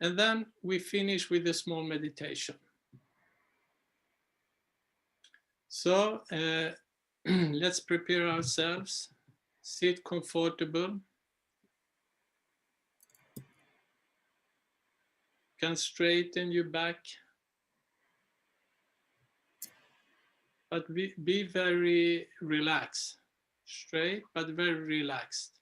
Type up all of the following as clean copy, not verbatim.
And then we finish with a small meditation. So let's prepare ourselves. Sit comfortable. Can straighten your back. But be very relaxed. Straight, but very relaxed.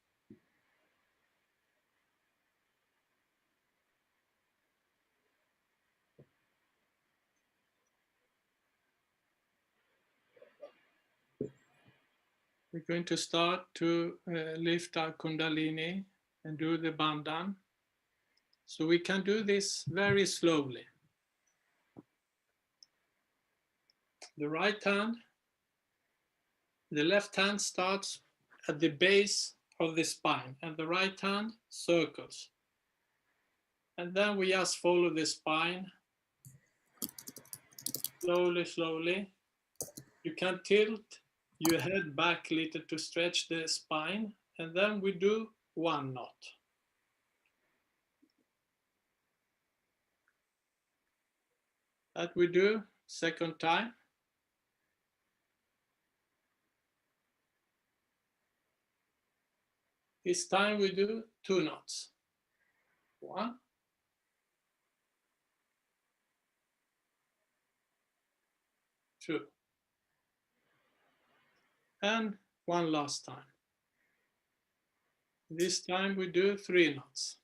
We're going to start to lift our Kundalini and do the Bandhan. So we can do this very slowly. The right hand, the left hand starts at the base of the spine and the right hand circles. And then we just follow the spine slowly, slowly. You can tilt your head back a little to stretch the spine, and then we do 1 knot. That we do second time. This time we do 2 knots. 1, 2, and 1 last time. This time we do 3 knots.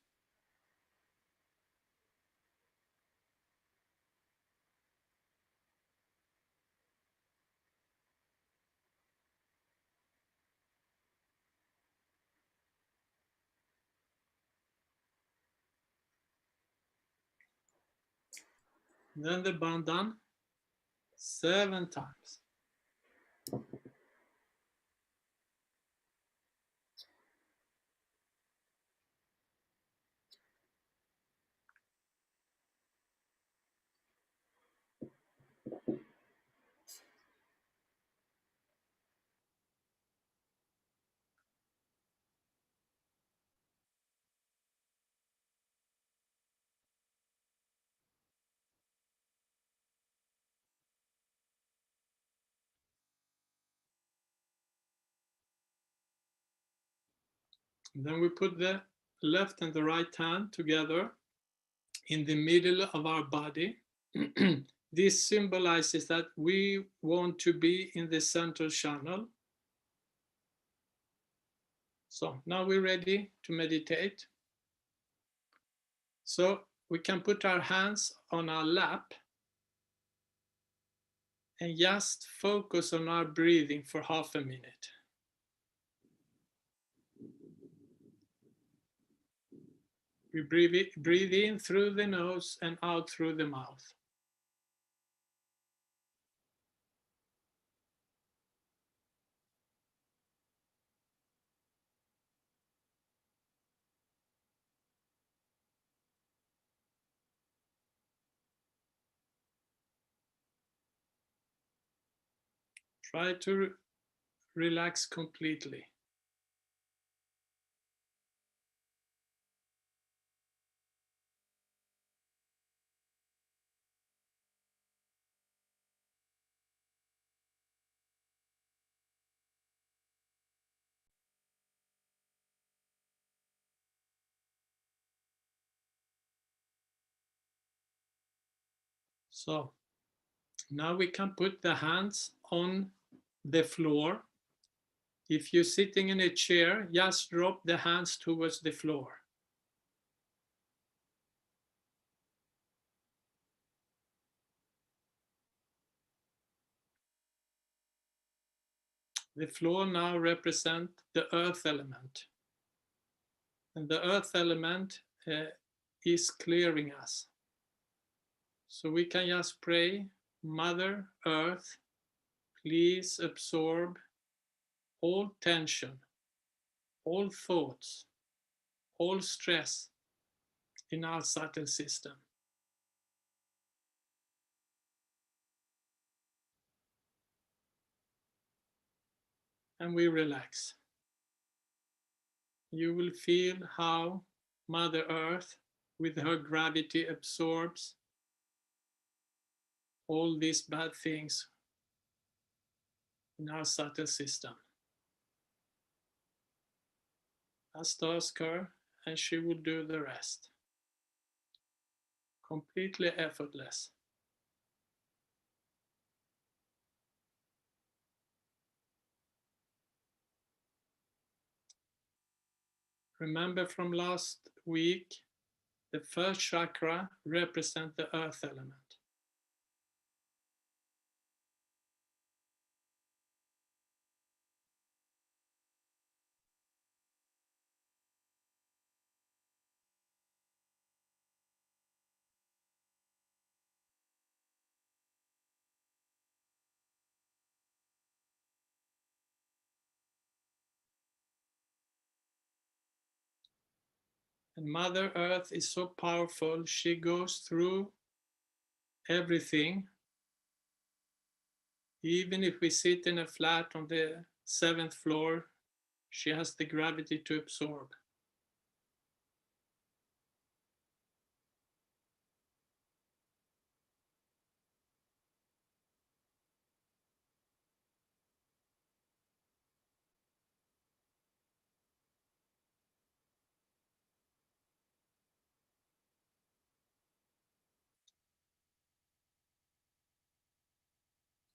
Then the bandhan 7 times. Then we put the left and the right hand together in the middle of our body. This symbolizes that we want to be in the central channel. So now we're ready to meditate. So we can put our hands on our lap and just focus on our breathing for half a minute. We breathe in through the nose and out through the mouth. Try to relax completely. So now we can put the hands on the floor. If you're sitting in a chair, just drop the hands towards the floor. The floor now represents the earth element. And the earth element is clearing us. So we can just pray, Mother Earth, please absorb all tension, all thoughts, all stress in our subtle system. And we relax. You will feel how Mother Earth with her gravity absorbs all these bad things in our subtle system. Just ask her and she will do the rest. Completely effortless. Remember from last week, the first chakra represents the earth element. And Mother Earth is so powerful, she goes through everything. Even if we sit in a flat on the 7th floor, she has the gravity to absorb.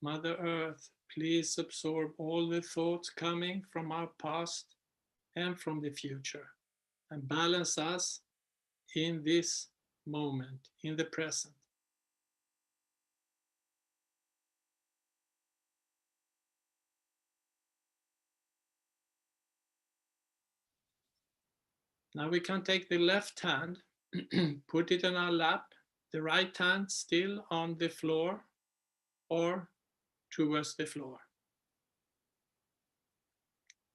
Mother Earth, please absorb all the thoughts coming from our past and from the future, and balance us in this moment, in the present. Now we can take the left hand, put it on our lap, the right hand still on the floor or towards the floor.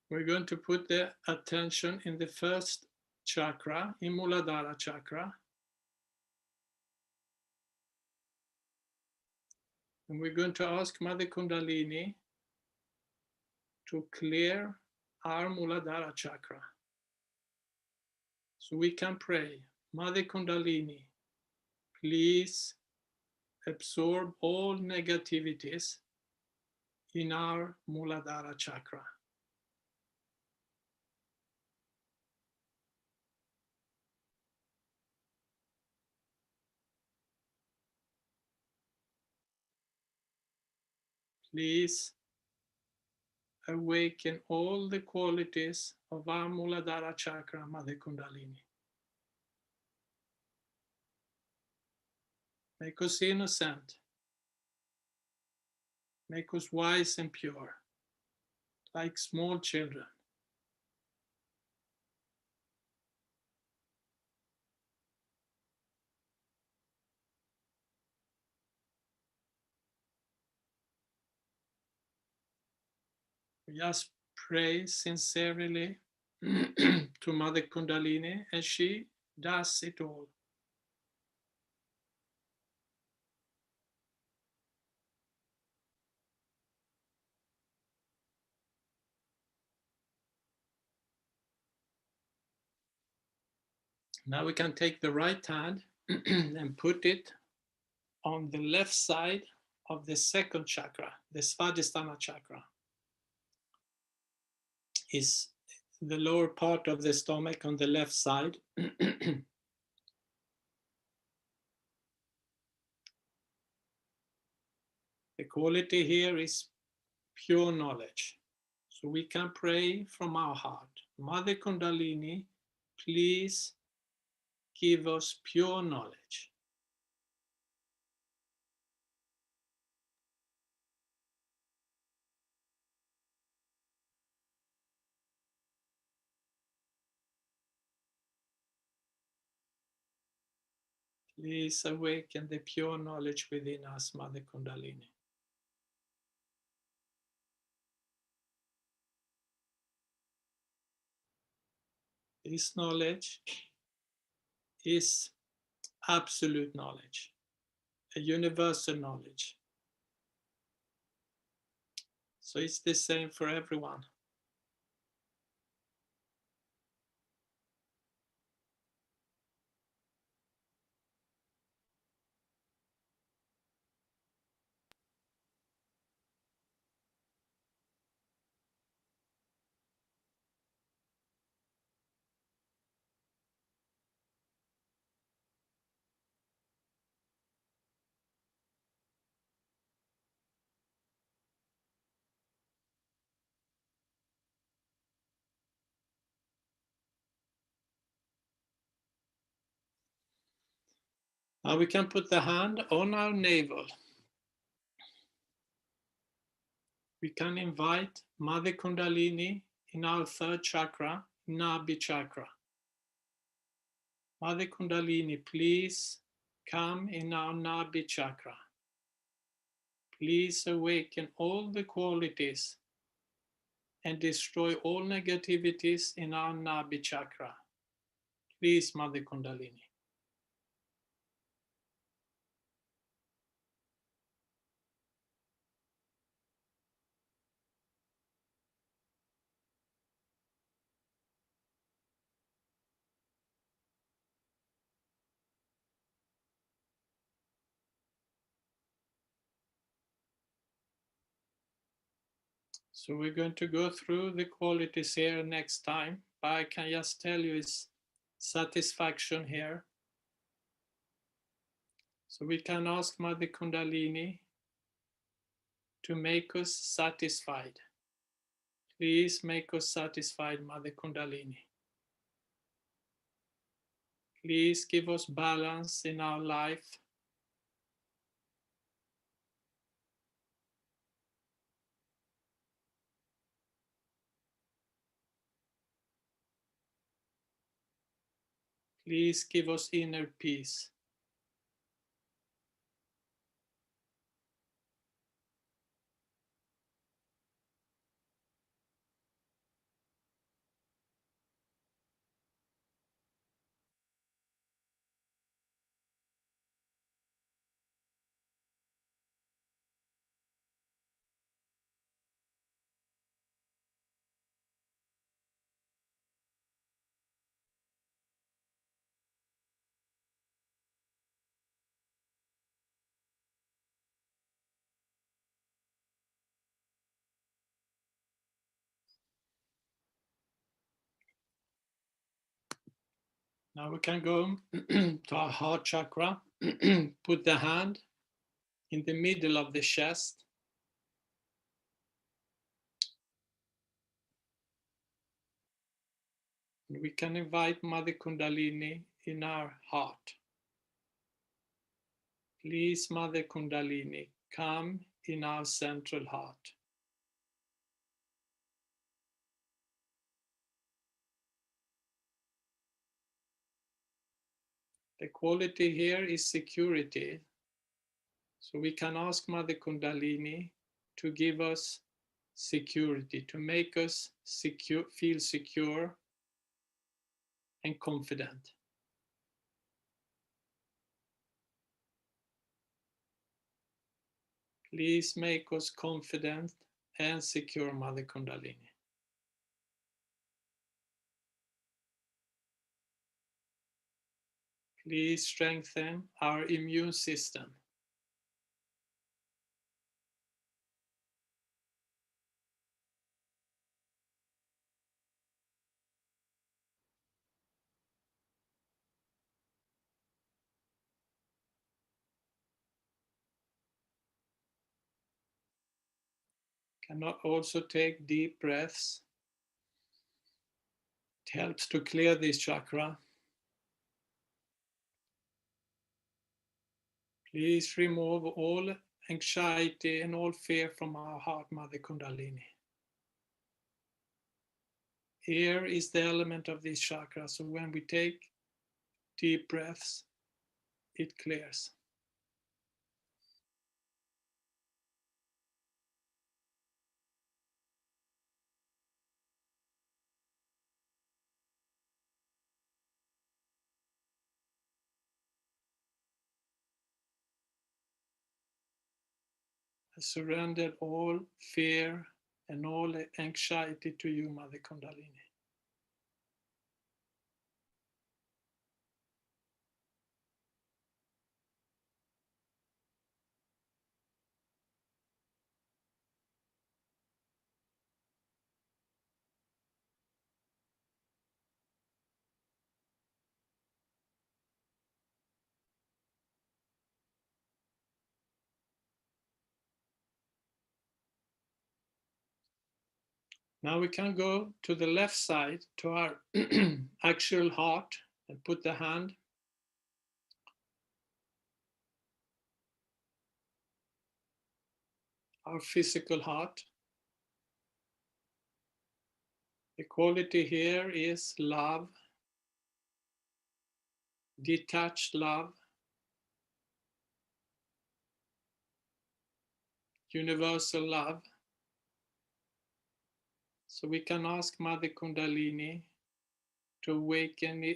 We're going to put the attention in the first chakra, in Muladhara chakra. And we're going to ask Mother Kundalini to clear our Muladhara chakra. So we can pray, Mother Kundalini, please absorb all negativities in our Muladhara chakra. Please awaken all the qualities of our Muladhara chakra, Mother Kundalini. Make us innocent. Make us wise and pure, like small children. We just pray sincerely to Mother Kundalini, and she does it all. Now we can take the right hand and put it on the left side of the second chakra, the Swadhisthana Chakra. Is the lower part of the stomach on the left side. The quality here is pure knowledge. So we can pray from our heart. Mother Kundalini, please give us pure knowledge. Please awaken the pure knowledge within us, Mother Kundalini. This knowledge is absolute knowledge, a universal knowledge. So it's the same for everyone. Now we can put the hand on our navel. We can invite Mother Kundalini in our third chakra, Nabhi chakra. Mother Kundalini, please come in our Nabhi chakra. Please awaken all the qualities and destroy all negativities in our Nabhi chakra. Please, Mother Kundalini. So we're going to go through the qualities here next time, but I can just tell you it's satisfaction here. So we can ask Mother Kundalini to make us satisfied. Please make us satisfied, Mother Kundalini. Please give us balance in our life. Please give us inner peace. Now we can go to our heart chakra. Put the hand in the middle of the chest. And we can invite Mother Kundalini in our heart. Please, Mother Kundalini, come in our central heart. The quality here is security. So we can ask Mother Kundalini to give us security, to make us secure, feel secure and confident. Please make us confident and secure, Mother Kundalini. Please strengthen our immune system. Can also take deep breaths. It helps to clear this chakra. Please remove all anxiety and all fear from our heart, Mother Kundalini. Air is the element of this chakra, so when we take deep breaths, it clears. I surrendered all fear and all anxiety to you, Mother Kundalini. Now we can go to the left side, to our actual heart, and put the hand our physical heart. The quality here is love, detached love, universal love. So we can ask Mother Kundalini to awaken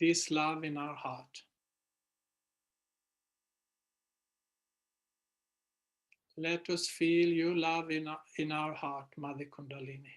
this love in our heart. Let us feel your love in our heart, Mother Kundalini.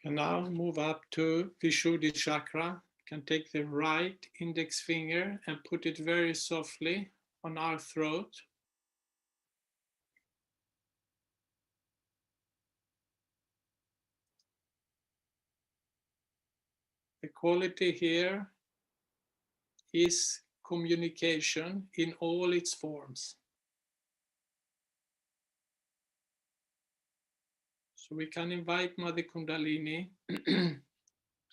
Can now move up to Vishuddhi Chakra. Can take the right index finger and put it very softly on our throat. The quality here is communication in all its forms. So we can invite Mother Kundalini,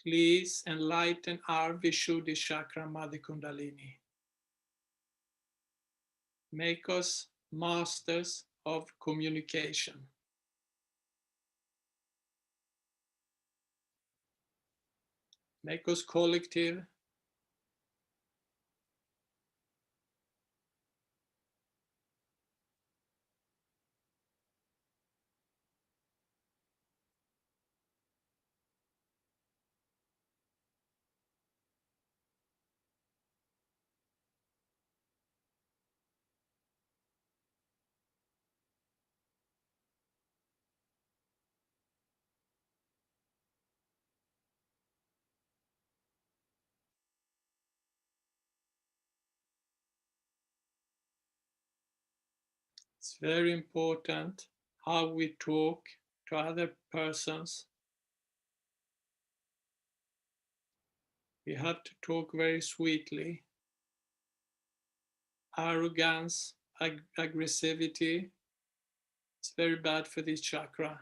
please enlighten our Vishuddhi Chakra, Mother Kundalini. Make us masters of communication. Make us collective. It's very important how we talk to other persons. We have to talk very sweetly. Arrogance, aggressivity, it's very bad for this chakra.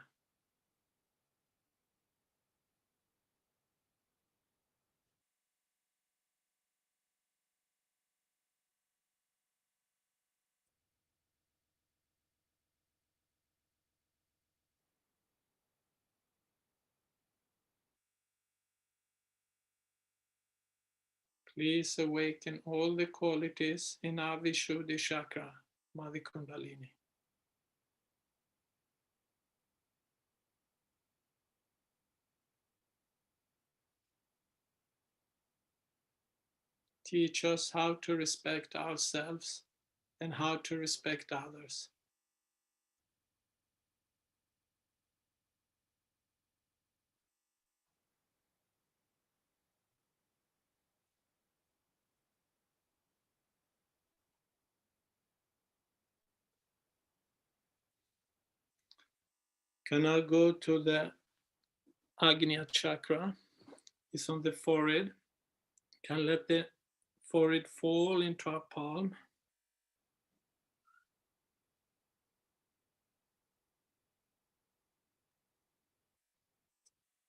Please awaken all the qualities in our Vishuddhi Chakra, Mother Kundalini. Teach us how to respect ourselves and how to respect others. Can I go to the Agnya Chakra? It's on the forehead. Can let the forehead fall into our palm.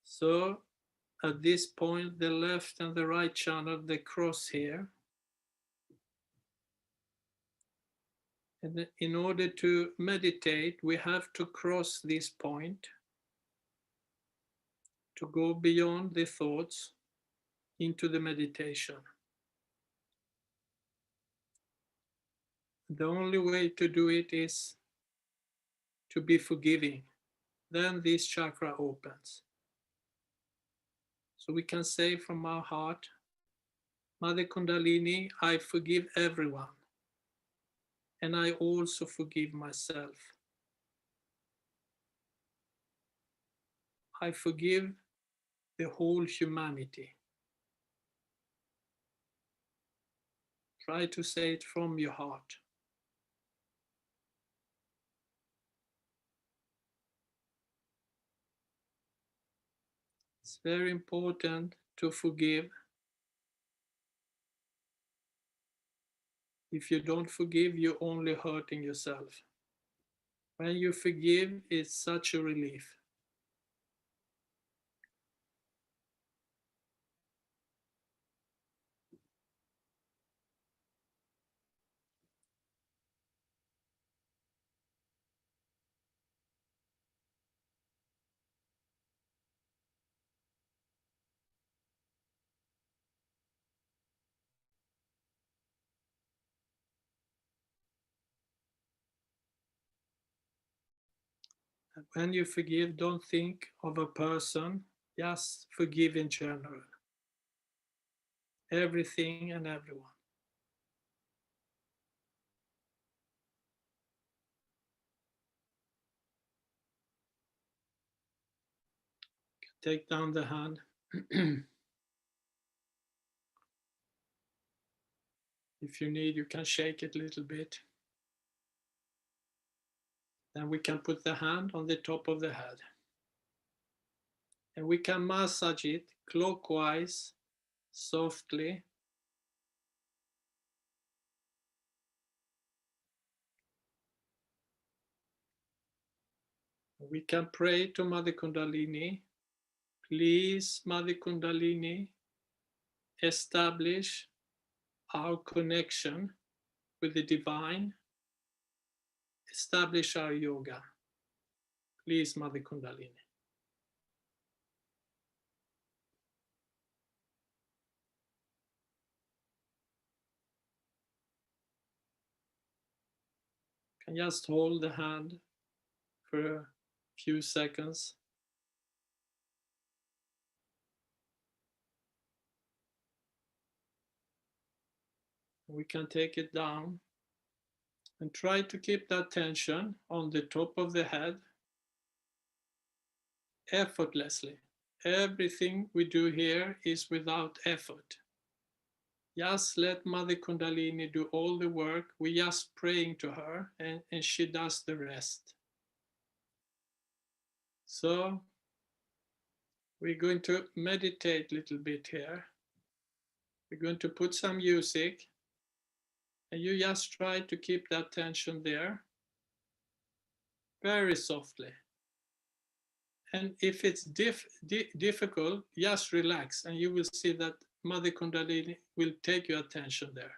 So at this point, the left and the right channel, they cross here. And in order to meditate, we have to cross this point to go beyond the thoughts into the meditation. The only way to do it is to be forgiving. then this chakra opens. So we can say from our heart, Mother Kundalini, I forgive everyone, and I also forgive myself. I forgive the whole humanity. Try to say it from your heart. It's very important to forgive. If you don't forgive, you're only hurting yourself. When you forgive, it's such a relief. And when you forgive, don't think of a person, just forgive in general. Everything and everyone. Take down the hand. If you need, you can shake it a little bit. Then we can put the hand on the top of the head. And we can massage it clockwise, softly. We can pray to Mother Kundalini. Please, Mother Kundalini, establish our connection with the divine. Establish our yoga. Please, Mother Kundalini. Can just hold the hand for a few seconds. We can take it down and try to keep that tension on the top of the head effortlessly. Everything we do here is without effort. Just let Mother Kundalini do all the work. We're just praying to her and she does the rest. So we're going to meditate a little bit here. We're going to put some music and you just try to keep that tension there very softly. And if it's difficult, just relax and you will see that Mother Kundalini will take your attention there.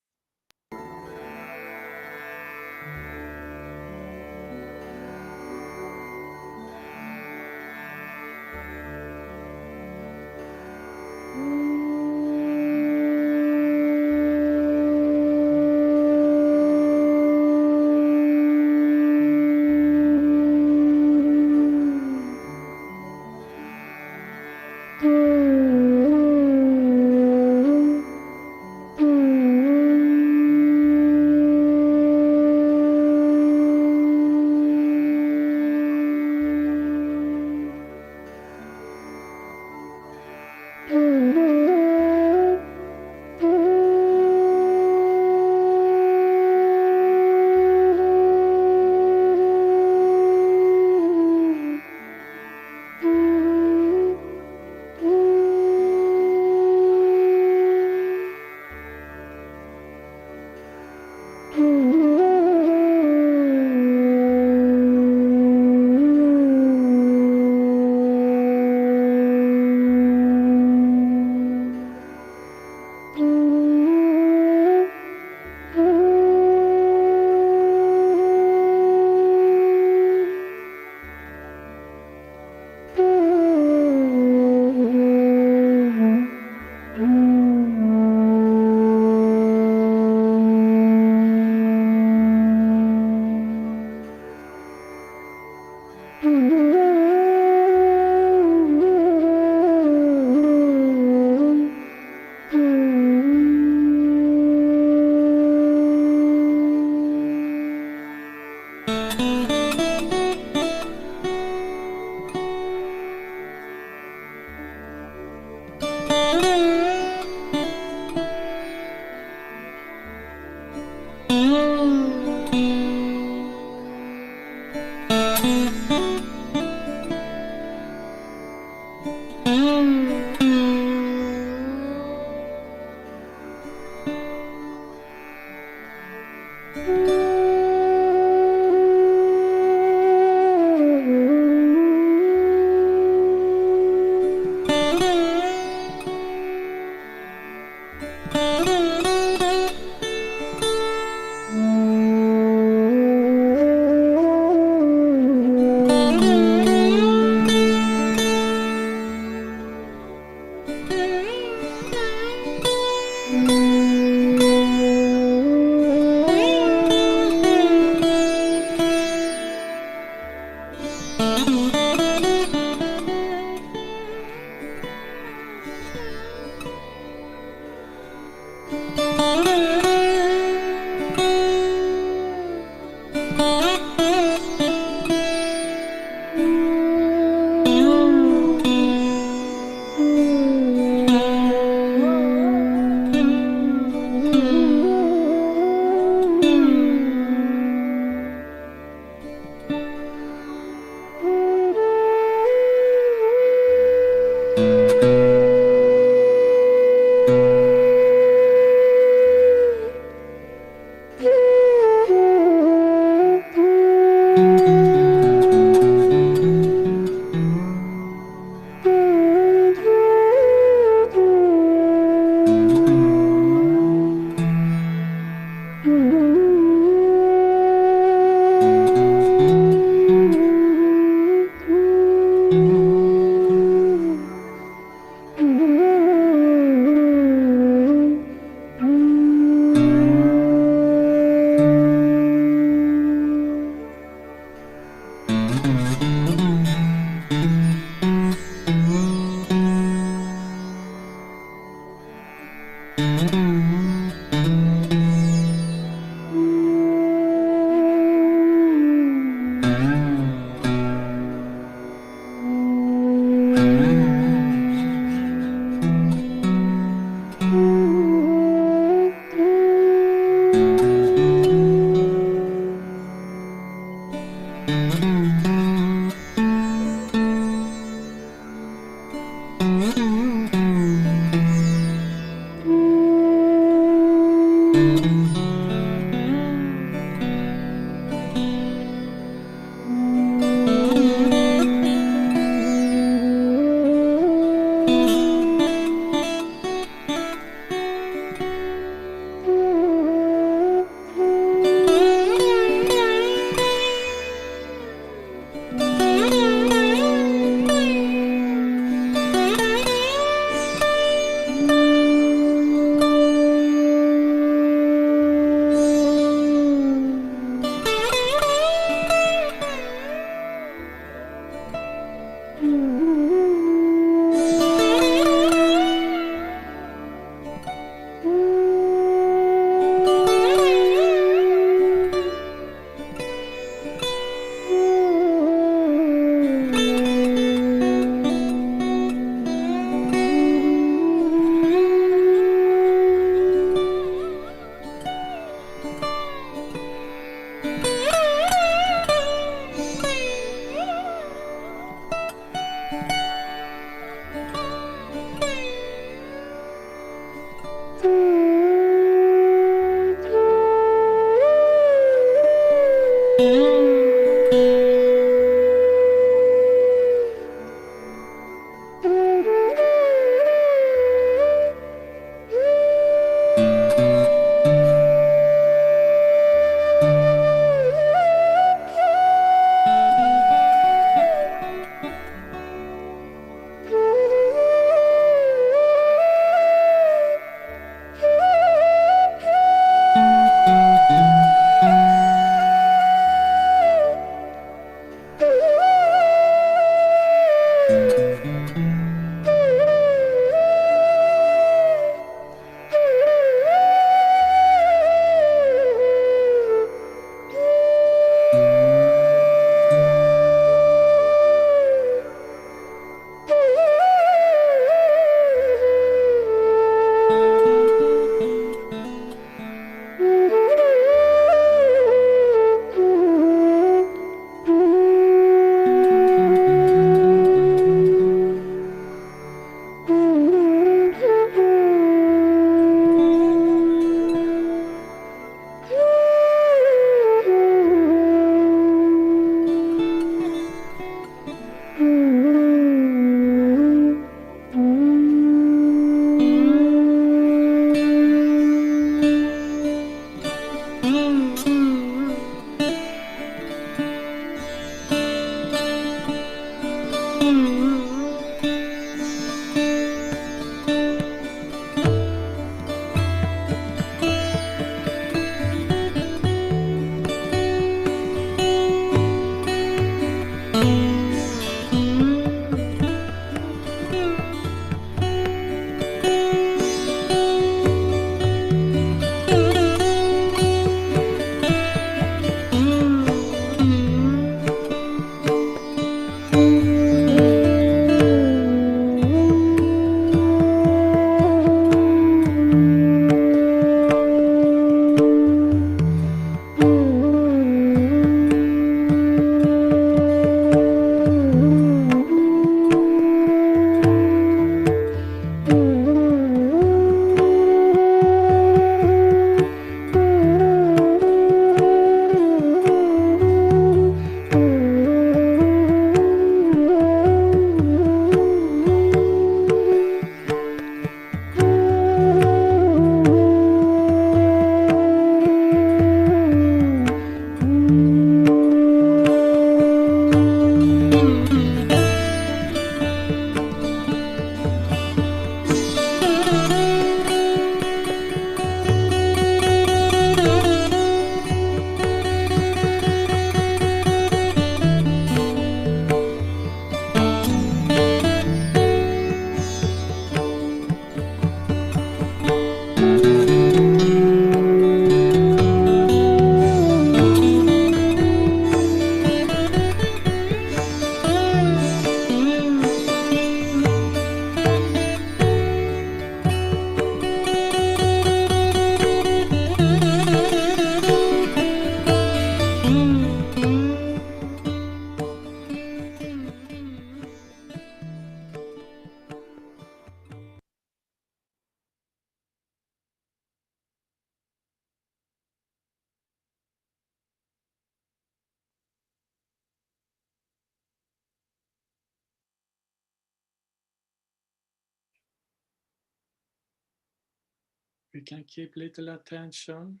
We can keep little attention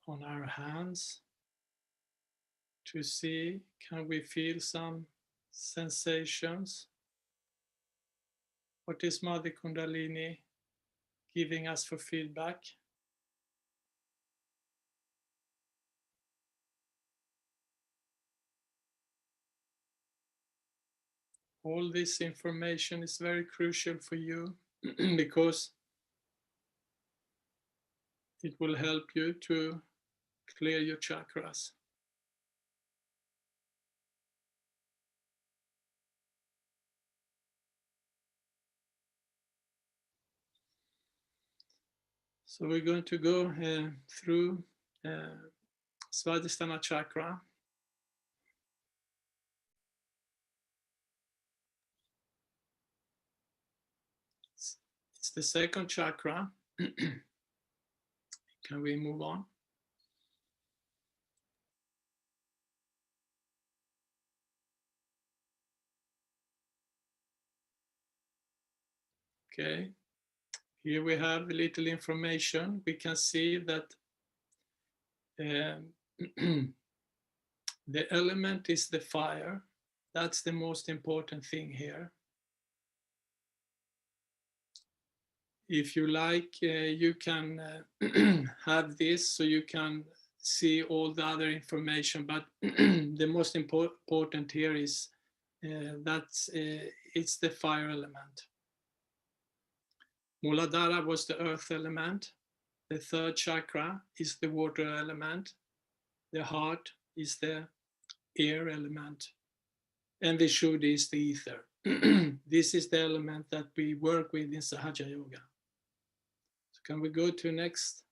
on our hands to see, can we feel some sensations? What is Mother Kundalini giving us for feedback? All this information is very crucial for you because it will help you to clear your chakras. So we're going to go through Swadhisthana Chakra. It's the second chakra. Can we move on? Okay. Here we have a little information. We can see that the element is the fire. That's the most important thing here. If you like, you can have this so you can see all the other information, but the most important here is that it's the fire element. Muladhara was the earth element. The third chakra is the water element. The heart is the air element. And Vishuddhi is the ether. This is the element that we work with in Sahaja Yoga. So can we go to next?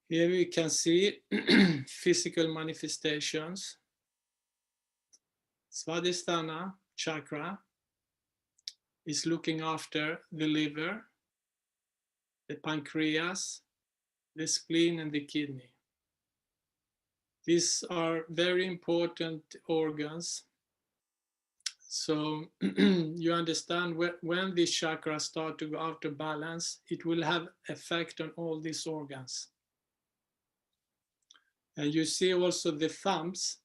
Here we can see physical manifestations. Swadhisthana Chakra is looking after the liver, the pancreas, the spleen, and the kidney. These are very important organs. So you understand when these chakras start to go out of balance, it will have effect on all these organs. And you see also the thumbs.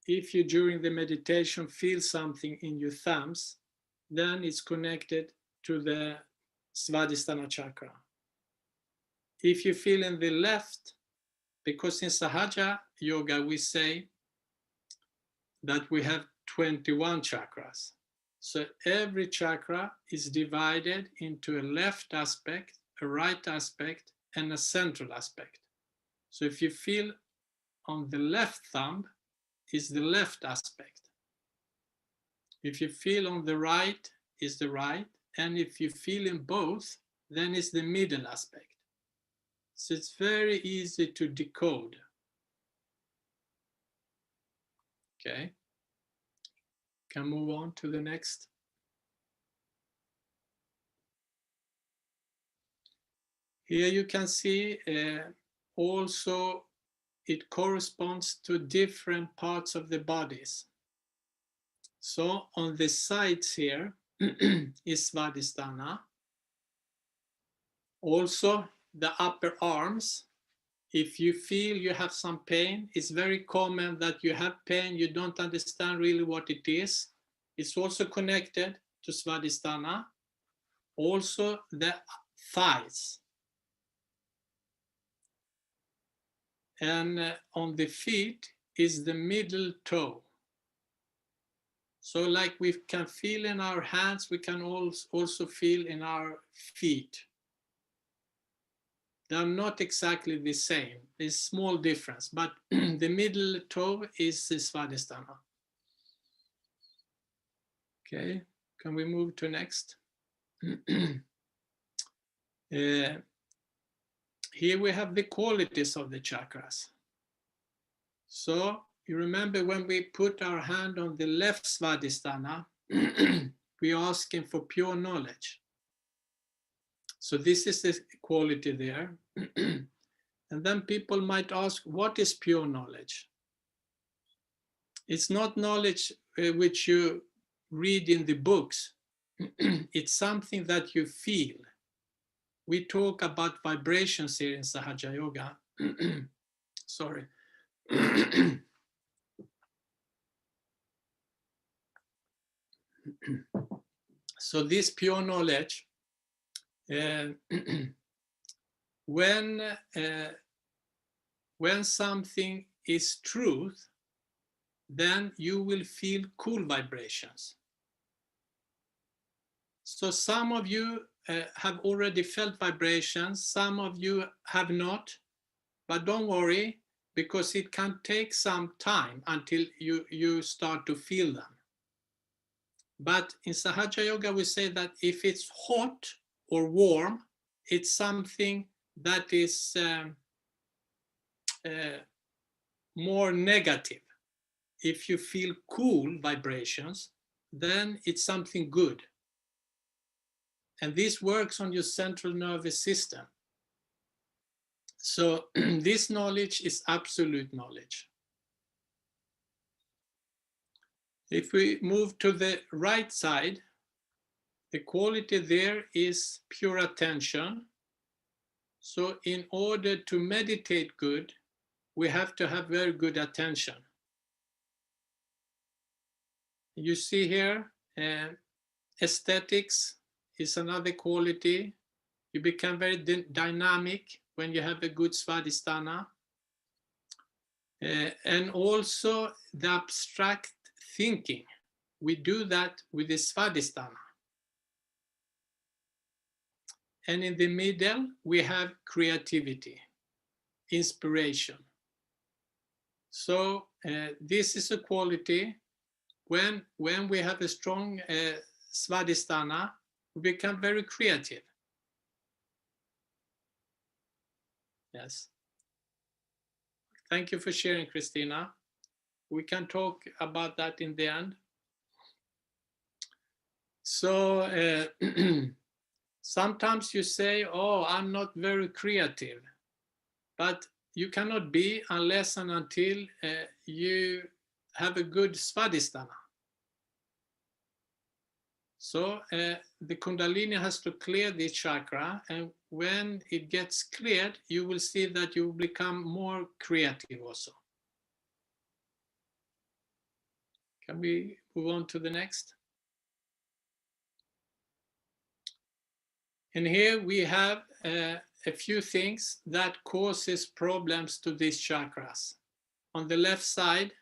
If you during the meditation feel something in your thumbs, then it's connected to the Swadhisthana Chakra. If you feel in the left, because in Sahaja Yoga we say that we have 21 chakras. So every chakra is divided into a left aspect, a right aspect, and a central aspect. So if you feel on the left thumb, is the left aspect. If you feel on the right, is the right. And if you feel in both, then it's the middle aspect. So it's very easy to decode. Okay. Can move on to the next. Here you can see also it corresponds to different parts of the bodies. So on the sides here is Swadhisthana. Also the upper arms. If you feel you have some pain, it's very common that you have pain, you don't understand really what it is. It's also connected to Swadhisthana. Also the thighs. And on the feet is the middle toe. So like we can feel in our hands, we can also feel in our feet. They're not exactly the same. There's small difference, but the middle toe is the Swadhisthana. Okay, can we move to next? Here we have the qualities of the chakras. So you remember when we put our hand on the left Swadhisthana, we are asking for pure knowledge. So this is the quality there. And then people might ask, what is pure knowledge? It's not knowledge which you read in the books. It's something that you feel. We talk about vibrations here in Sahaja Yoga. Sorry. So this pure knowledge, when something is truth, then you will feel cool vibrations. So some of you have already felt vibrations, some of you have not, but don't worry, because it can take some time until you start to feel them. But in Sahaja Yoga, we say that if it's hot or warm, it's something that is more negative. If you feel cool vibrations, then it's something good. And this works on your central nervous system. So this knowledge is absolute knowledge. If we move to the right side, the quality there is pure attention. So in order to meditate good, we have to have very good attention. You see here, aesthetics is another quality. You become very dynamic when you have a good Swadhisthana. And also the abstract thinking. We do that with the Swadhisthana. And in the middle, we have creativity, inspiration. So this is a quality. When we have a strong Swadhisthana, we become very creative. Yes. Thank you for sharing, Christina. We can talk about that in the end. So sometimes you say, oh, I'm not very creative, but you cannot be unless and until you have a good Swadhisthana. So the Kundalini has to clear this chakra, and when it gets cleared, you will see that you will become more creative also. Can we move on to the next? And here we have a few things that causes problems to these chakras. On the left side,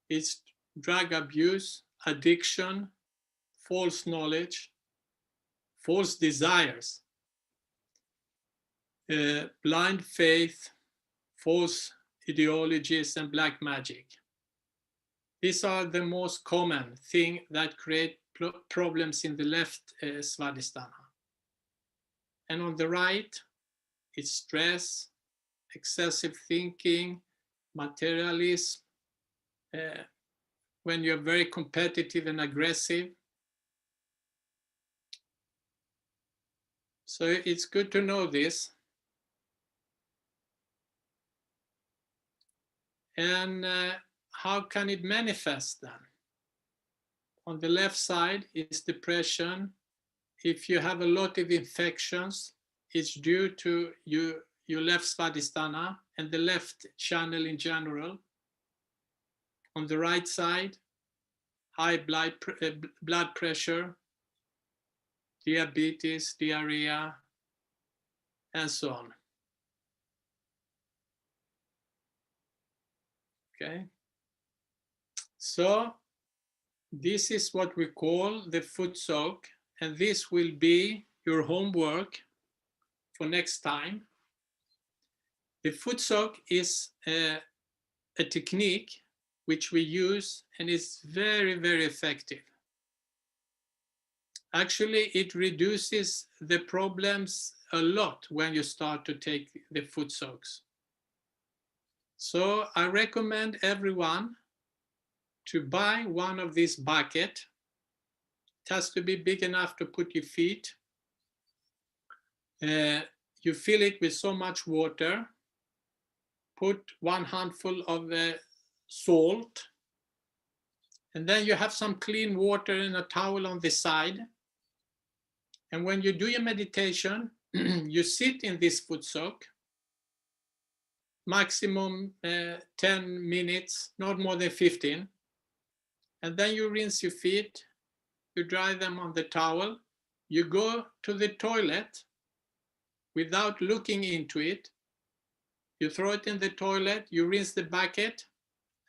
it's drug abuse, addiction, false knowledge, false desires, blind faith, false ideologies, and black magic. These are the most common thing that create problems in the left Swadhisthana. And on the right, it's stress, excessive thinking, materialism, when you're very competitive and aggressive. So it's good to know this. And how can it manifest then? On the left side is depression. If you have a lot of infections, it's due to your left Swadhisthana and the left channel in general. On the right side, high blood pressure, diabetes, diarrhea, and so on. Okay. So this is what we call the foot soak, and this will be your homework for next time. The foot soak is a technique which we use, and it's very, very effective. Actually, it reduces the problems a lot when you start to take the foot soaks. So I recommend everyone to buy one of these buckets. It has to be big enough to put your feet. You fill it with so much water. Put one handful of salt, and then you have some clean water and a towel on the side. And when you do your meditation, you sit in this foot soak, maximum 10 minutes, not more than 15. And then you rinse your feet, you dry them on the towel, you go to the toilet without looking into it, you throw it in the toilet, you rinse the bucket,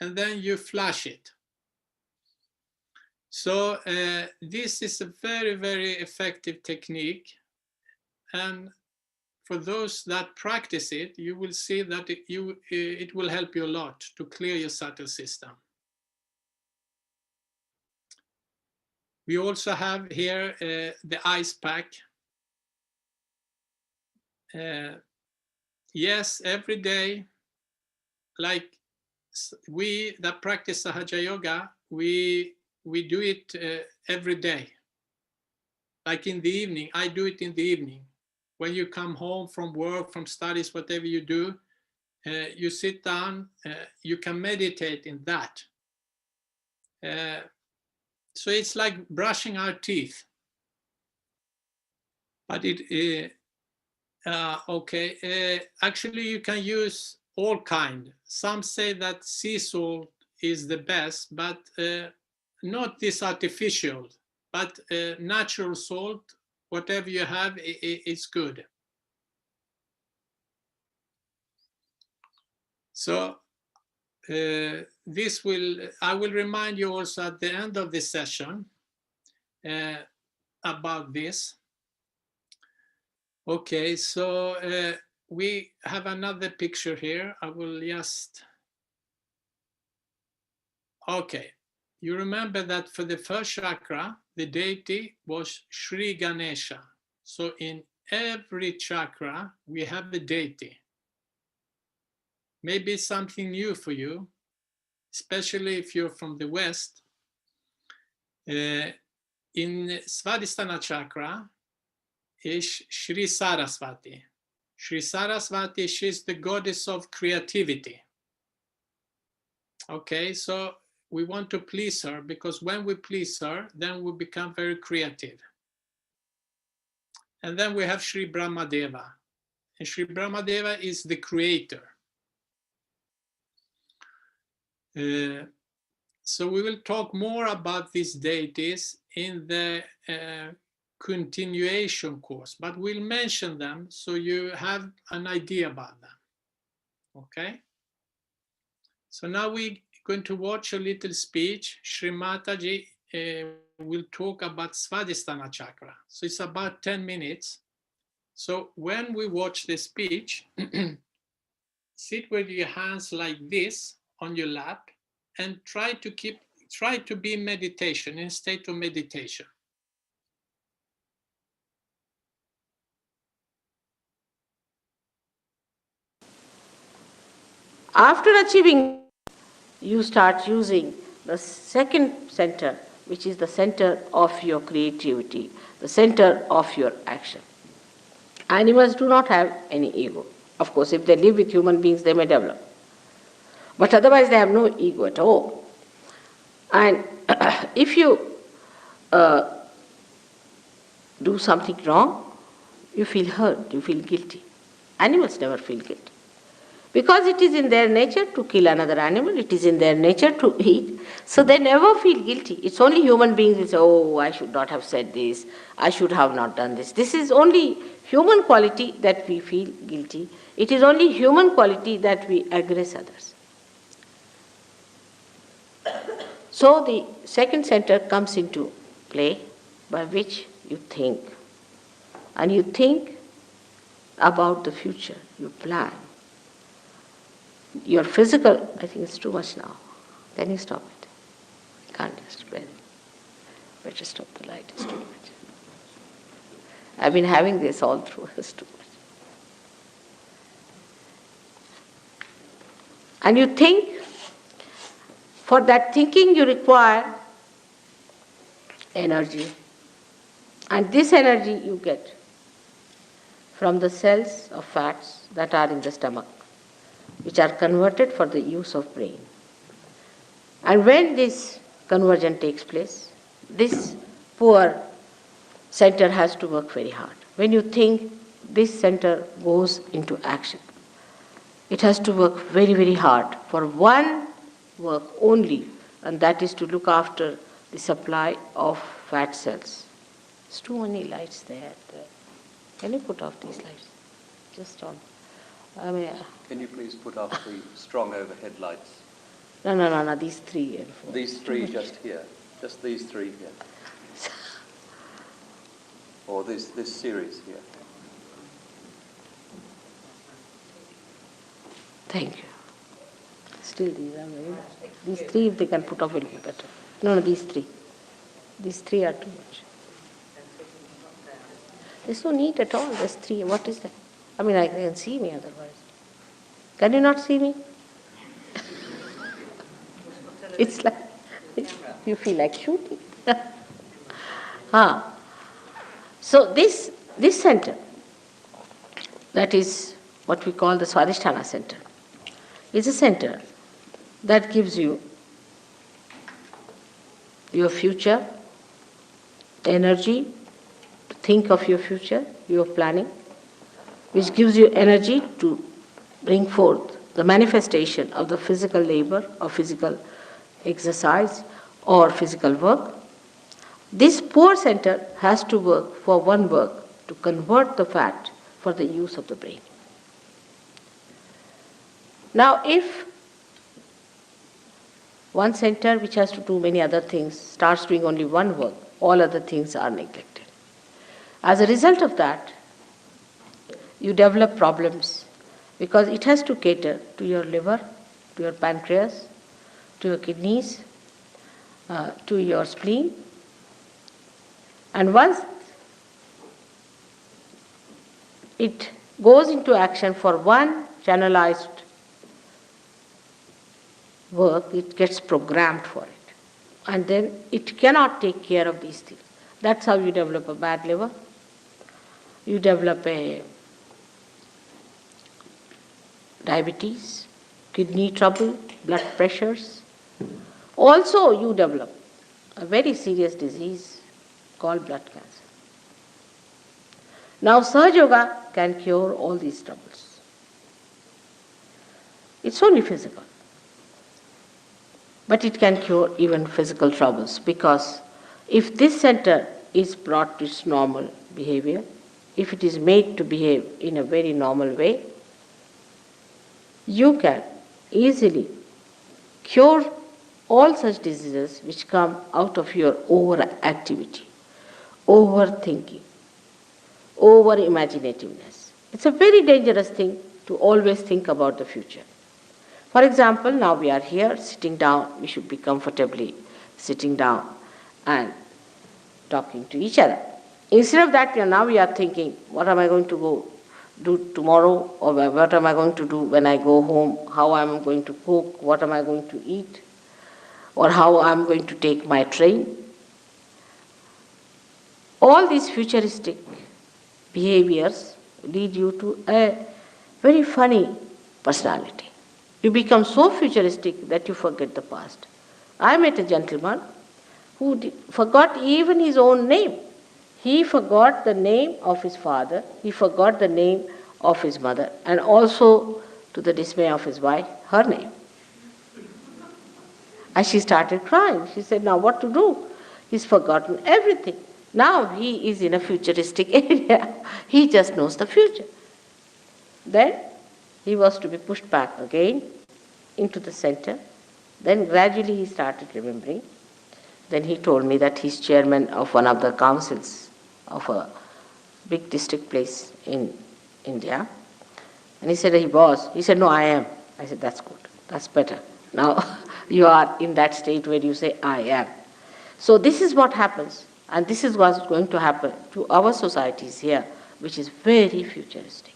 and then you flush it. So this is a very, very effective technique. And for those that practice it, you will see that it will help you a lot to clear your subtle system. We also have here the ice pack. Yes, every day, like we that practice Sahaja Yoga, we do it every day. Like in the evening, I do it in the evening. When you come home from work, from studies, whatever you do, you sit down, you can meditate in that. So it's like brushing our teeth. But actually you can use all kind. Some say that sea salt is the best, but not this artificial, but natural salt, whatever you have, it's good. So I will remind you also at the end of this session about this. Okay, so we have another picture here. I will just, okay. You remember that for the first chakra, the deity was Sri Ganesha. So in every chakra, we have a deity. Maybe it's something new for you, especially if you're from the West. In Swadhisthana Chakra is Sri Saraswati. Sri Saraswati, she's the goddess of creativity. Okay, so we want to please her, because when we please her, then we become very creative. And then we have Sri Brahmadeva. And Sri Brahmadeva is the creator. So we will talk more about these deities in the continuation course, but we'll mention them so you have an idea about them. Okay? So now we're going to watch a little speech. Shri Mataji will talk about Swadhisthana Chakra. So it's about 10 minutes. So when we watch the speech, sit with your hands like this on your lap and try to be in meditation, in a state of meditation. After achieving, you start using the second center, which is the center of your creativity, the center of your action. Animals do not have any ego. Of course, if they live with human beings, they may develop. But otherwise, they have no ego at all. And if you do something wrong, you feel hurt, you feel guilty. Animals never feel guilty. Because it is in their nature to kill another animal, it is in their nature to eat, so they never feel guilty. It's only human beings who say, oh, I should not have said this, I should have not done this. This is only human quality that we feel guilty. It is only human quality that we aggress others. So the second center comes into play, by which you think. And you think about the future, you plan. Your physical, I think it's too much now. Then you stop it. I can't just bear it. Better stop the light, it's too much. I've been having this all through, it's too much. And you think, for that thinking you require energy. And this energy you get from the cells of fats that are in the stomach, which are converted for the use of brain. And when this conversion takes place, this poor center has to work very hard. When you think this center goes into action, it has to work very, very hard for one work only, and that is to look after the supply of fat cells. There's too many lights there. Can you put off these lights? Just on. Can you please put off the strong overhead lights? No, these three and four. These three just here. Just these three here. Or this series here. Thank you. Still these are very much. These three, if they can put off, will be better. No, these three. These three are too much. There's no need at all. There's three. What is that? I can see me otherwise. Can you not see me? It's like, you feel like shooting. So this center, that is what we call the Swadhisthana center, is a center that gives you your future, energy to think of your future, your planning, which gives you energy to bring forth the manifestation of the physical labor or physical exercise or physical work. This poor center has to work for one work, to convert the fat for the use of the brain. Now, if one center which has to do many other things starts doing only one work, all other things are neglected. As a result of that, you develop problems because it has to cater to your liver, to your pancreas, to your kidneys, to your spleen. And once it goes into action for one channelized work, it gets programmed for it. And then it cannot take care of these things. That's how you develop a bad liver. You develop a diabetes, kidney trouble, blood pressures. Also you develop a very serious disease called blood cancer. Now Sahaja Yoga can cure all these troubles. It's only physical. But it can cure even physical troubles, because if this center is brought to its normal behavior, if it is made to behave in a very normal way, you can easily cure all such diseases which come out of your overactivity, overthinking, over-imaginativeness. It's a very dangerous thing to always think about the future. For example, now we are here sitting down, we should be comfortably sitting down and talking to each other. Instead of that, now we are thinking, what am I going to go do tomorrow, or what am I going to do when I go home, how am I going to cook, what am I going to eat, or how I am going to take my train. All these futuristic behaviors lead you to a very funny personality. You become so futuristic that you forget the past. I met a gentleman who forgot even his own name. He forgot the name of his father, he forgot the name of his mother, and also, to the dismay of his wife, her name. And she started crying. She said, now what to do? He's forgotten everything. Now he is in a futuristic area. He just knows the future. Then he was to be pushed back again into the center. Then gradually he started remembering. Then he told me that he's chairman of one of the councils of a big district place in India. And he said, he was. He said, no, I am. I said, that's good. That's better. Now you are in that state where you say, I am. So this is what happens. And this is what's going to happen to our societies here, which is very futuristic.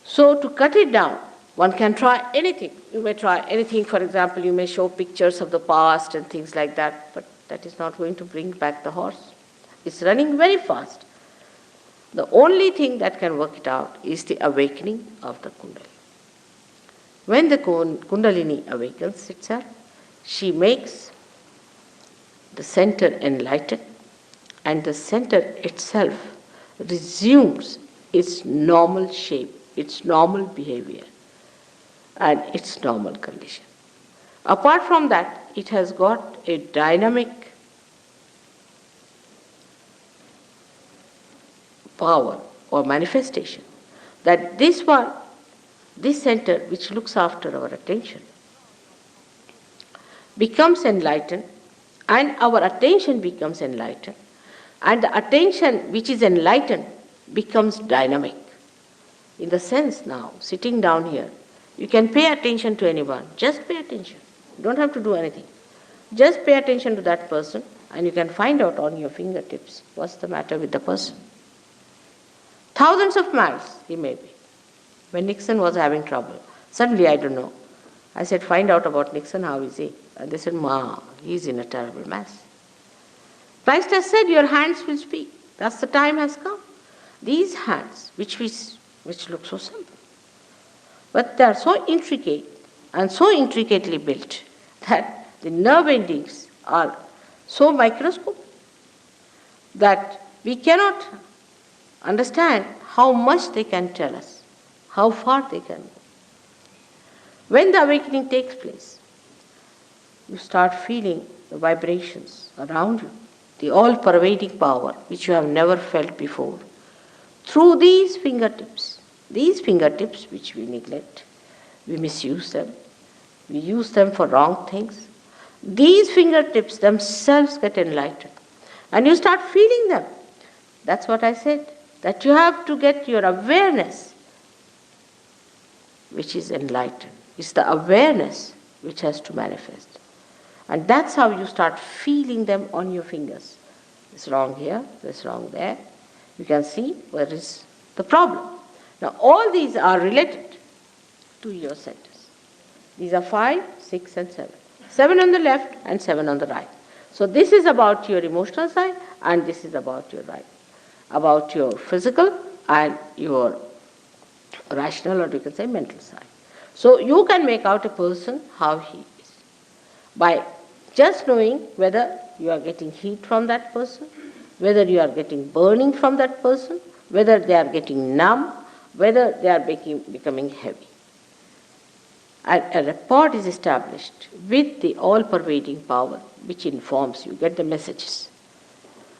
So to cut it down, one can try anything. You may try anything. For example, you may show pictures of the past and things like that, but that is not going to bring back the horse. It's running very fast. The only thing that can work it out is the awakening of the Kundalini. When the Kundalini awakens itself, she makes the center enlighten, and the center itself resumes its normal shape, its normal behavior, and its normal condition. Apart from that, it has got a dynamic power or manifestation that this center which looks after our attention, becomes enlightened, and our attention becomes enlightened, and the attention which is enlightened becomes dynamic. In the sense now, sitting down here, you can pay attention to anyone, just pay attention. You don't have to do anything. Just pay attention to that person, and you can find out on your fingertips what's the matter with the person. Thousands of miles he may be. When Nixon was having trouble, suddenly, I don't know, I said, find out about Nixon, how is he? And they said, Ma, he's in a terrible mess. Christ has said, your hands will speak. That's the time has come. These hands, which look so simple, but they are so intricate and so intricately built that the nerve endings are so microscopic that we cannot understand how much they can tell us, how far they can go. When the awakening takes place, you start feeling the vibrations around you, the all-pervading power which you have never felt before, through these fingertips which we neglect, we misuse them, we use them for wrong things. These fingertips themselves get enlightened, and you start feeling them. That's what I said, that you have to get your awareness which is enlightened. It's the awareness which has to manifest. And that's how you start feeling them on your fingers. It's wrong here, it's wrong there. You can see where is the problem. Now all these are related to your centers. These are 5, 6 and 7. 7 on the left and 7 on the right. So this is about your emotional side, and this is about your right. About your physical and your rational, or you can say mental side. So you can make out a person how he is by just knowing whether you are getting heat from that person, whether you are getting burning from that person, whether they are getting numb, whether they are becoming heavy. And a rapport is established with the all-pervading power which informs you, get the messages.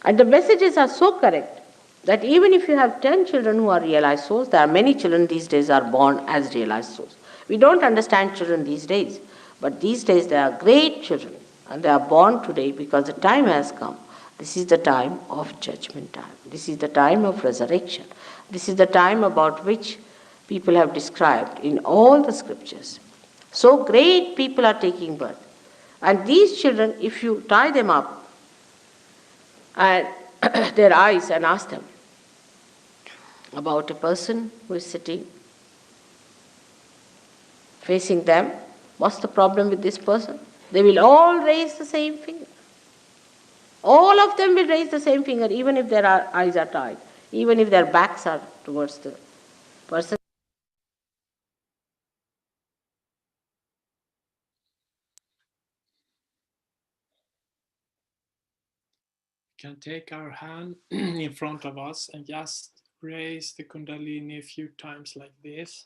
And the messages are so correct that even if you have 10 children who are realized souls, there are many children these days are born as realized souls. We don't understand children these days, but these days there are great children, and they are born today because the time has come. This is the time of judgment time. This is the time of resurrection. This is the time about which people have described in all the scriptures. So great people are taking birth. And these children, if you tie them up and their eyes and ask them about a person who is sitting facing them, what's the problem with this person? They will all raise the same finger. All of them will raise the same finger, even if their eyes are tied, even if their backs are towards the person. We can take our hand in front of us and just raise the Kundalini a few times like this.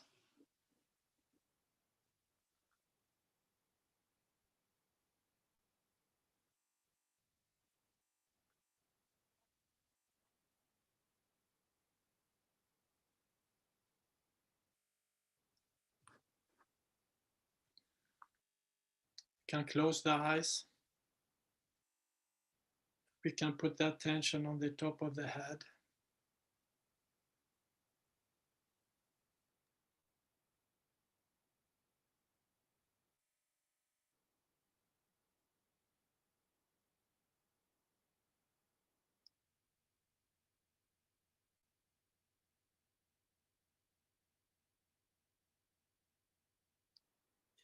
Can close the eyes. We can put that tension on the top of the head.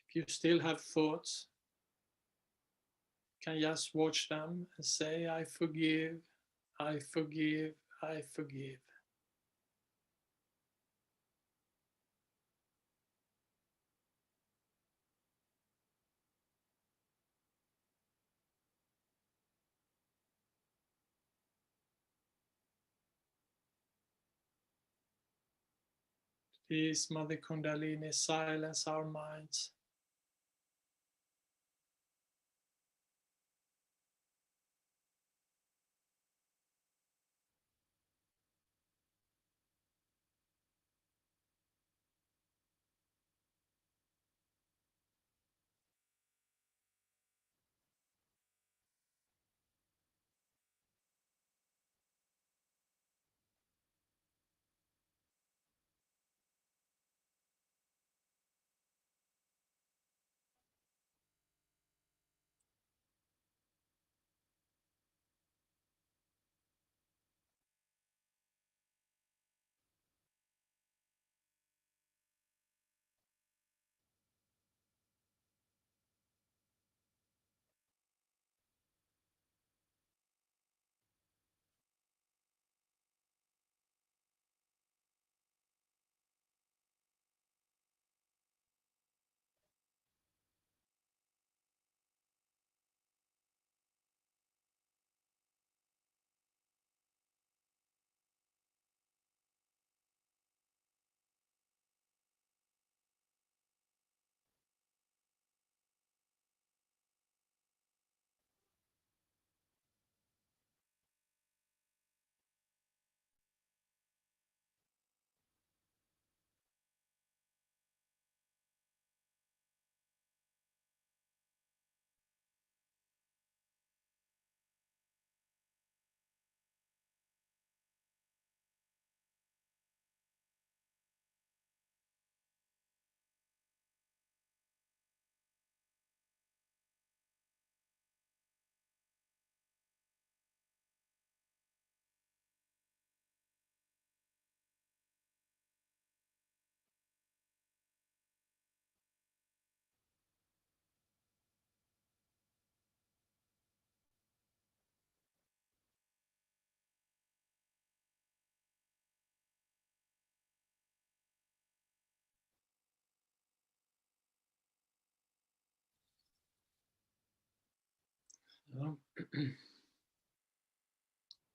If you still have thoughts, you can just watch them and say, I forgive, I forgive, I forgive. Please, Mother Kundalini, silence our minds.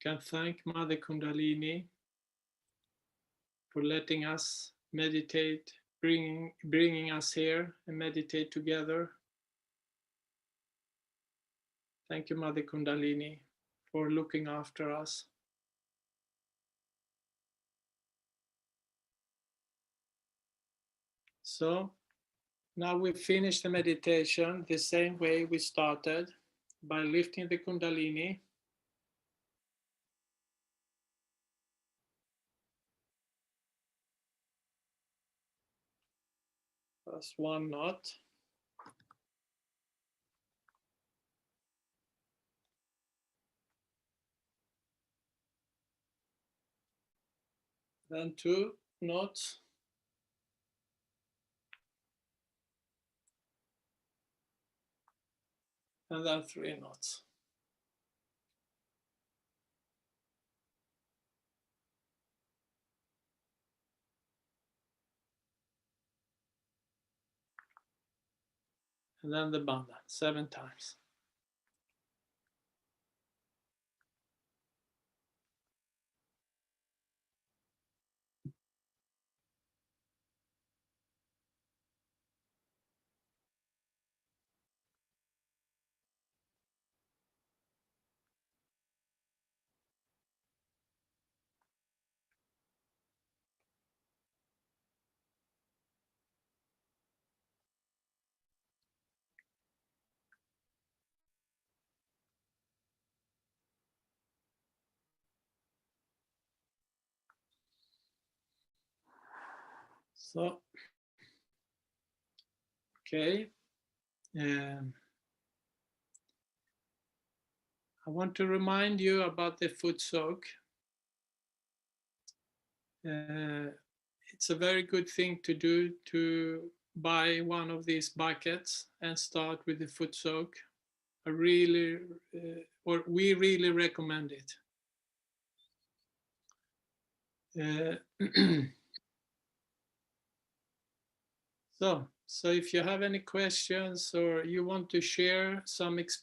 Can thank Mother Kundalini for letting us meditate, bringing us here and meditate together. Thank you, Mother Kundalini, for looking after us. So now we finish the meditation the same way we started, by lifting the Kundalini. First one knot. Then 2 knots. And then 3 knots. And then the bandhan, 7 times. So, okay. I want to remind you about the foot soak. It's a very good thing to do, to buy one of these buckets and start with the foot soak. We really recommend it. So if you have any questions or you want to share some experience